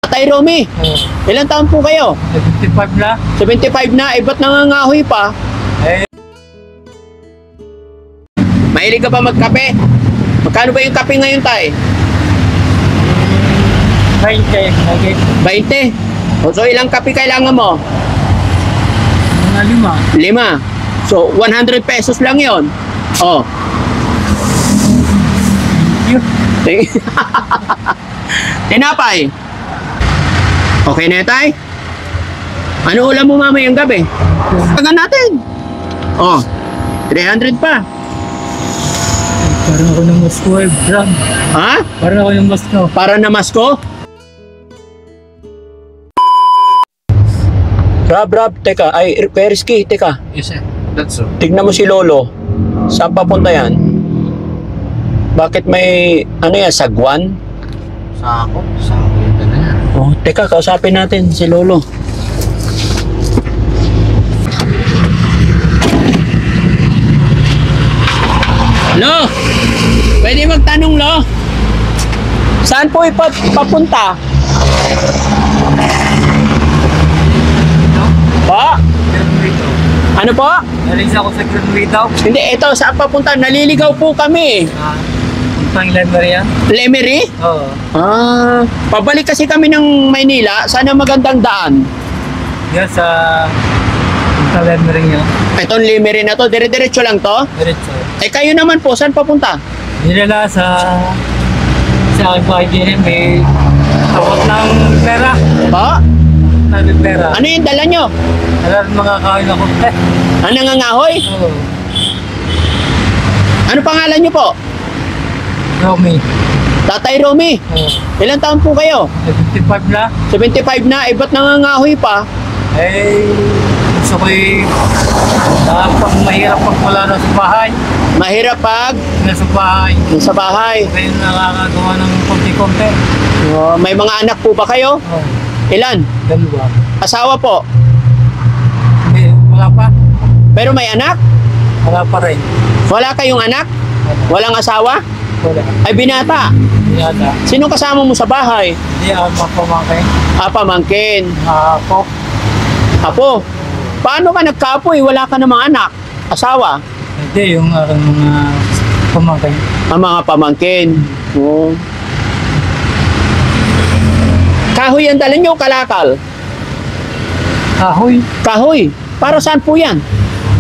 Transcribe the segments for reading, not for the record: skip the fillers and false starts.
Tay Romy, ilang taon po kayo? 75 na. 75 na, ba't nangangahoy pa? Eh, Mahilig ka ba magkape? Magkano ba yung kape ngayon, tay? 20. Okay. 20. O, so ilang kape kailangan mo? Mga 5. 5. So, 100 pesos lang yon. Oh. Yun. Tinapay. Okay na tay? Ano ulam mo mamayang gabi? Tagan natin. Oh, 300 pa. Parang ako ng Moscow eh, Brad. Ha? Parang ako ng Moscow. Para na masko? Rab, teka. Ay, Perisky, teka. Yes, sir. That's so. Tignan mo si Lolo. Saan papunta yan? Bakit may, ano yan, sagwan? Sako yun na yan. Oh, teka, kausapin natin si Lolo. Lo, pwede magtanong, Lo? Saan po papunta? Po? Ano po? Nalis ako sa Granwito. Hindi, ito, saan papunta? Naliligaw po kami. Pang Lemeria? Lemery? Oo. Pabalik kasi kami ng Maynila. Sana magandang daan. Yan sa Lemeria. Itong Lemery na to, dire-diretso lang to? Diretso. Eh kayo naman po, saan papunta? Nilala sa aking bahay may tawag ng pera. Po? Ng pera. Ano yung dala nyo? Alam mga kain ako. Ano nangangahoy? Oo. Ano pangalan nyo po? Romy. Tatay Romy. Oo. Ilang taon po kayo? 75 na. 75 na, ba't nangangahoy pa? Eh, gusto ko'y pag mahirap pag wala na sa bahay. Mahirap pag Nasa bahay. sa bahay. Kaya nakakagawa ng konti-konti. May mga anak po ba kayo? Oo. Ilan? Dalawa. Asawa po. Eh, wala pa. Pero may anak? Wala pa rin. Wala kayong anak? Walang asawa? Wala. Ay binata. Yata. Sino kasama mo sa bahay? Hindi ako mapamangkin. Pamangkin. Ako. Apo. Paano ka nagkapoy? Wala ka namang anak. Asawa. Hindi, yung aking mga pamangkin. Ang mga pamangkin. Oh. Kahoy ang dala nyo, kalakal. Kahoy. Kahoy. Para saan po yan?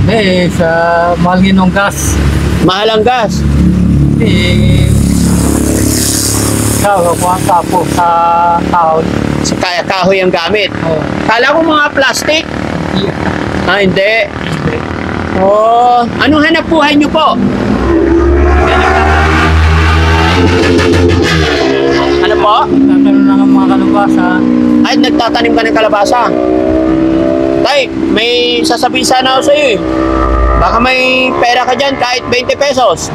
Hindi, sa malgin ng gas. Mahal ang gas. Hindi. Tawag ko ang tapo sa kahoy. Sa kahoy ang gamit. Oo. Kala ko mga plastic. Yeah. Hindi. Oh, anong hanap buhay nyo po? Ano po? Tatanong lang ang mga kalabasa. Ay, nagtatanim ka ng kalabasa. Tay, may sasabihin sana ako sa'yo eh. Baka may pera ka dyan kahit 20 pesos.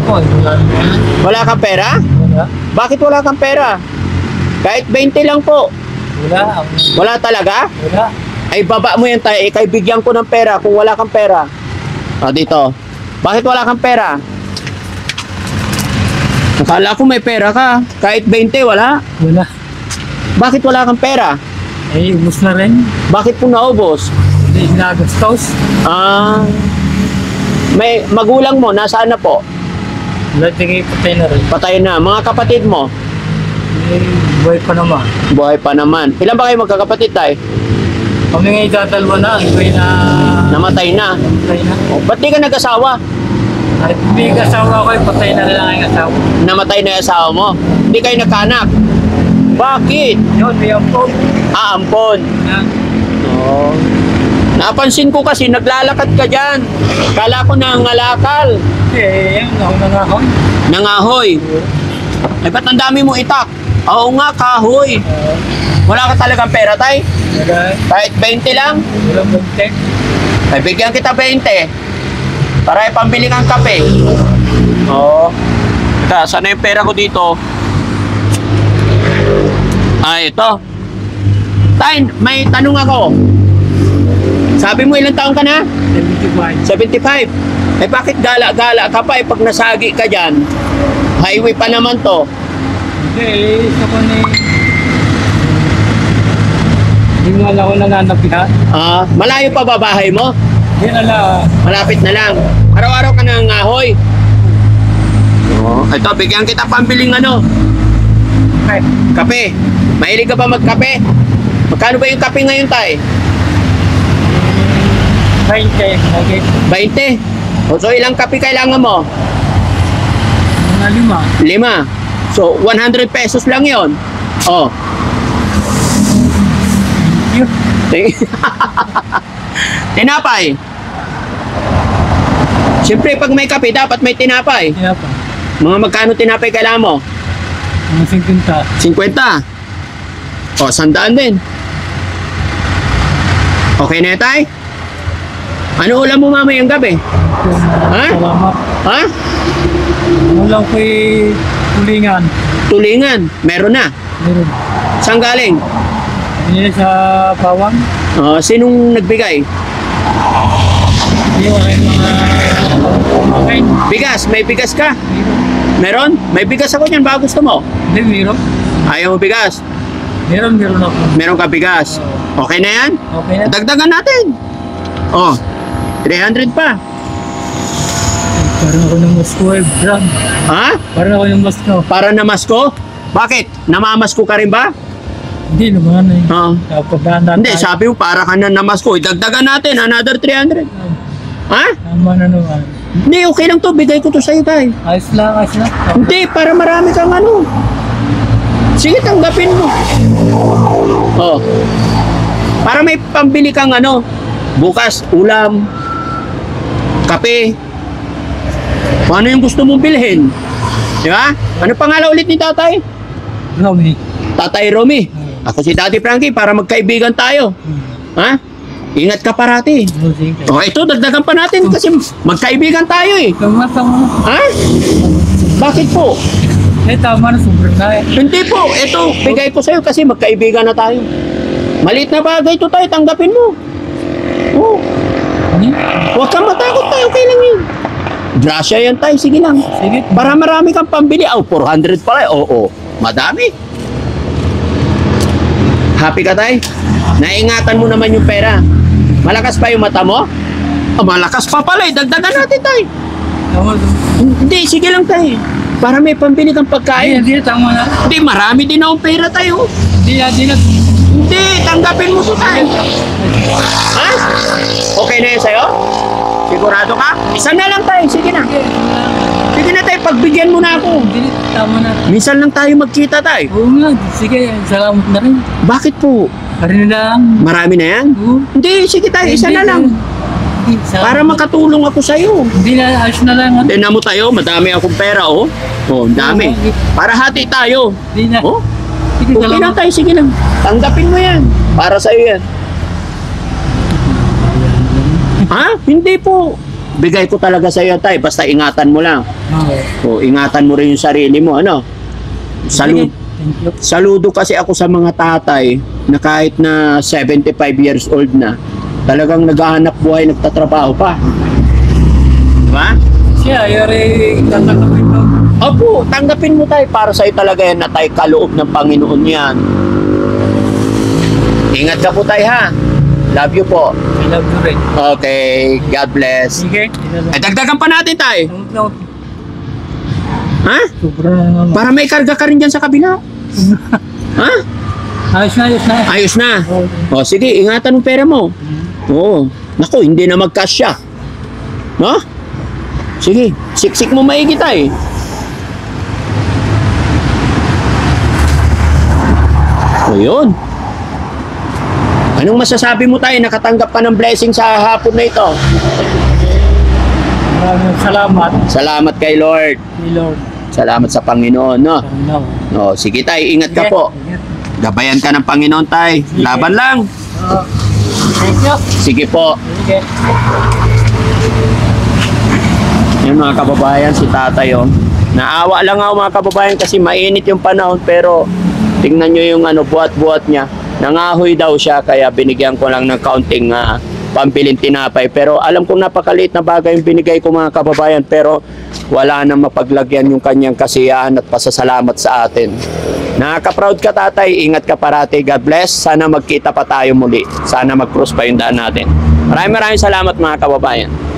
Ako, wala. Wala kang pera? Wala. Bakit wala kang pera? Kahit 20 lang po. Wala. Wala talaga? Wala. Ay, baba mo yan tayo. Kay bigyan ko ng pera kung wala kang pera. Dito. Bakit wala kang pera? Akala ko may pera ka. Kahit 20, wala. Wala. Bakit wala kang pera? Eh, ubus na rin. Bakit po naubos? Hindi nagastos. May magulang mo, nasaan na po? Wala, tingin patay na rin. Patay na. Mga kapatid mo? Eh, buhay pa naman. Buhay pa naman. Ilan ba kayo magkakapatid tayo? Kami nga itadalwa na, buhay na... Namatay na. Patay na. Ba't di ka nag-asawa? At hindi kasawa ko, patay na rin ang aking asawa. Namatay na yung asawa mo. Hindi kayo nagkaanak. Bakit? Yun, may ampon. Ampon. Yan. Oo. Napansin ko kasi naglalakad ka dyan. Kala ko nangalakal. Eh, yan, ako na nga ako. Nangahoy. Ay, ba't ang dami mo itak? Oo nga, kahoy. Wala ka talagang pera, tay? Wala. Kahit 20 lang? Walang buntek. Ay, bigyan kita 20. Para ipambili kang kape. Oo. Teka, saan na yung pera ko dito? Ito. Tay, may tanong ako. Sabi mo ilang taon ka na? 75. 75. Eh bakit gala-gala ka pa pag nasagi ka dyan? Highway pa naman to. Hindi, sa ako ni... Hindi mo alam ko nananapihan. Malayo pa ba bahay mo? Hindi na Malapit na lang. Araw-araw ka nang ngahoy. Ito, bigyan kita pambiling ano. Okay. Kape. Mahilig ka ba magkape? Magkano ba yung kape ngayon, tay? 20. Okay. 20. So, ilang kape kailangan mo? Mga 5. 5. So, 100 pesos lang yon. Oh. Yun. Tinapay. Siyempre, pag may kape, dapat may tinapay. Kaya pa. Mga magkano tinapay kailangan mo? Mga 50. 50. O, 100 din. Okay na tay? Ano ulam mo mamayang gabi? Ha? Salamat. Ha? Walang ko'y tulingan. Tulingan. Meron na. Meron. Saan galing? Hindi sa bawang. Sinong nagbigay? Hindi wala yung mga kumakain. Bigas. May bigas ka? Meron? May bigas ako niyan. Baka gusto mo? Hindi, meron. Ayaw mo bigas? Meron ako. Meron ka bigas. Okay na yan? Okay na. Dagdagan natin. Oh, 300 pa. Parang ako ng Moscow eh, Brad. Ha? Parang ako ng Moscow. Para namasko? Bakit? Namamasko ka rin ba? Hindi naman eh. Oo. Pagdaan Hindi, sabi mo para ka na namasko. Dagdagan natin, another 300. Ha? Tama na naman. Hindi, okay lang to. Bigay ko to sa'yo, tay. Ayos lang, ayos lang. Hindi, para marami kang ano. Sige, tanggapin mo. Oh. Para may pambili kang ano. Bukas, ulam. Kape. Kung ano yung gusto mong bilhin. Di ba? Ano pangalan ulit ni tatay? Romy. Tatay Romy. Ako si Daddy Frankie para magkaibigan tayo. Ha? Ingat ka parati. Oh, ito, dagdagan pa natin kasi magkaibigan tayo eh. Tama. Ha? Bakit po? Eh, tama na, sobrang na eh. Hindi po. Ito, bigay ko sa'yo kasi magkaibigan na tayo. Maliit na bagay ito tayo, tanggapin mo. Oh. Huwag kang matakot tayo, okay lang yun. Grasya yan tayo, sige lang. Sige. Para marami kang pambili. 400 pala. Oo, madami. Happy ka tayo? Naingatan mo naman yung pera. Malakas pa yung mata mo? Malakas pa pala eh. Dagdagan natin tayo. Tama. Hindi, sige lang tayo. Para may pambili kang pagkain. Hindi, tama na. Hindi, marami din akong pera tayo. Hindi na. Hindi, tanggapin mo to tayo. Ha? Okay na yun sa'yo? Sigurado ka? Isa na lang tayo, sige na. Sige na tayo, pagbigyan mo na ako. Hindi, tama na. Minsan lang tayo magkita tayo. Oo nga, sige, salamat na rin. Bakit po? Parin lang. Marami na yan? Oo. Hindi, sige tayo, isa na lang. Para makatulong ako sa'yo. Hindi na, ayos na lang. Tignan mo tayo, madami akong pera, oh. Oh, ang dami. Para hati tayo. Hindi na. Oh, Sige, okay lang tayo, sige lang. Tanggapin mo yan. Para sa'yo yan. Ha? Hindi po. Bigay ko talaga sa'yo, tay. Basta ingatan mo lang. Okay. O, ingatan mo rin yung sarili mo, ano? Thank you. Saludo kasi ako sa mga tatay na kahit na 75 years old na, talagang naghahanap buhay, nagtatrabaho pa. Diba? Siya, yari, tatanggapin mo. Opo, tanggapin mo tayo para sa'yo talaga yan na tayo kaloob ng Panginoon yan. Ingat ka po tayo ha. Love you po. I love you rin. Okay, God bless. Sige. Ay, dagdagan pa natin tayo. Ha? Sobrang naman. Para may karga ka rin dyan sa kabila. Ha? Ayos na, ayos na. Ayos na. Okay. O, sige, ingatan mo pera mo. Oo. Naku, hindi na magkasya. No? Sige, siksik mo maigi tayo. O, yun. Anong masasabi mo tayo? Nakatanggap ka ng blessing sa hapon na ito. Maraming salamat. Salamat kay Lord. Lord. Salamat sa Panginoon, no? O, sige tayo, ingat ka po. Gabayan ka ng Panginoon tayo. Laban lang. Thank you. Sige po. Sige. Yan mga kababayan, si tatay oh. Naawa lang ako mga kababayan kasi mainit yung panahon pero tingnan nyo yung buhat-buhat niya. Nangahoy daw siya kaya binigyan ko lang ng kaunting pambilin tinapay. Pero alam kong napakaliit na bagay yung binigay ko mga kababayan, pero wala na mapaglagyan yung kanyang kasiyahan at pasasalamat sa atin. Nakaka-proud ka tatay, ingat ka parati, God bless. Sana magkita pa tayo muli, sana mag-cross pa yung daan natin. Maraming salamat mga kababayan.